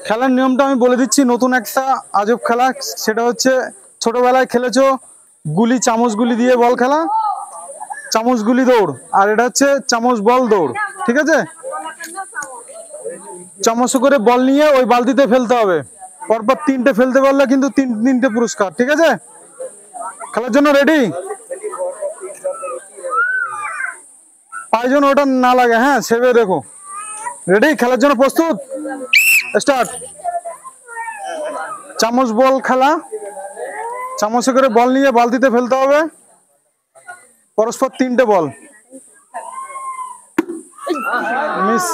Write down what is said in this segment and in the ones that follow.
খেলার নিয়মটা আমি বলে দিচ্ছি, নতুন একটা আজব খেলা। সেটা হচ্ছে ছোটবেলায় খেলেছো গুলি, চামচ গুলি দিয়ে বল খেলা, চামচ গুলি দৌড়। আর এটা হচ্ছে চামচ বল দৌড়। ঠিক আছে, চামচ করে বল নিয়ে ওই বালতিতে ফেলতে হবে। পরপর 3টে ফেলতে পারলে কিন্তু তিনটে পুরস্কার। ঠিক আছে, খেলার জন্য রেডি? পায়ে যেন ওটা না লাগে, হ্যাঁ সেভে রেখো। রেডি, খেলার জন্য প্রস্তুত, স্টার্ট। চামচ বল খেলা, চামচে করে বল নিয়ে বালতিতে ফেলতে হবে, পরস্পর 3টে বল। মিস।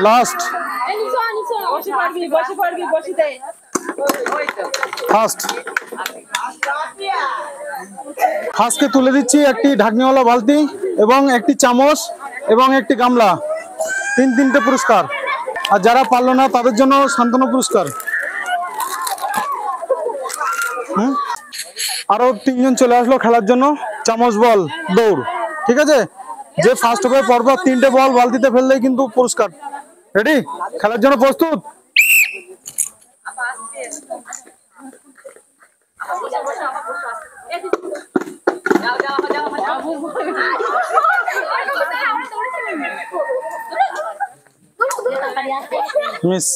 Last, first. ফার্স্টকে তুলে দিচ্ছি একটি ঢাকনিওয়ালা বালতি এবং একটি চামচ এবং একটি গামলা, 3টে পুরস্কার। আর যারা পারলো না তাদের জন্য সান্ত্বনা পুরস্কার। আরো 3জন চলে আসলো খেলার জন্য, চামচ বল দৌড়। ঠিক আছে, যে ফার্স্ট হবে পরপর 3টে বল বালতিতে ফেললেই কিন্তু পুরস্কার। রেডি, খেলার জন্য প্রস্তুত? মিস।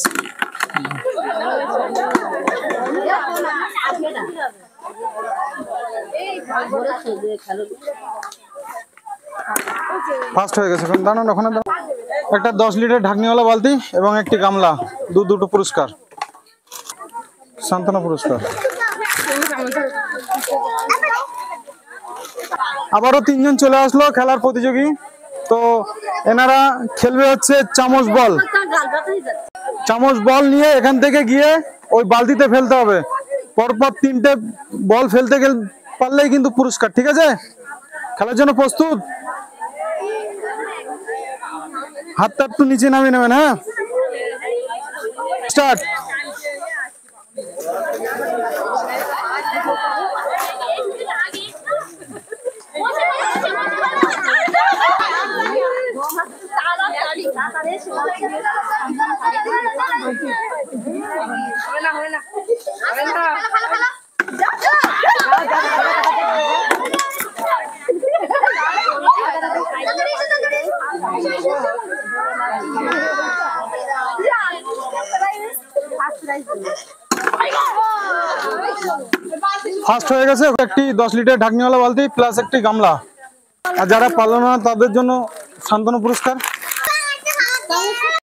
ফার্স্ট হয়ে গেছে। দাঁড়ান ওখানে, একটা 10 লিটার ঢাকনিওয়ালা বালতি এবং একটি গামলা, দুটো পুরস্কার, সান্ত্বনা পুরস্কার। আবারও 3জন চলে আসলো খেলার প্রতিযোগী। তো এনারা খেলবে হচ্ছে চামচ বল। চামচ বল নিয়ে এখান থেকে গিয়ে ওই বালতিতে ফেলতে হবে, পরপর 3টে বল ফেলতে পারলেই কিন্তু পুরস্কার। ঠিক আছে, খেলার জন্য প্রস্তুত? হাতটা একটু নিচে নামিয়ে নেবেন, হ্যাঁ। স্টার্ট। ফার্স্ট হয়ে গেছে একটি 10 লিটার ঢাকনিওয়ালা বালতি প্লাস একটি গামলা। আর যারা পারলো না তাদের জন্য সান্ত্বনা পুরস্কার।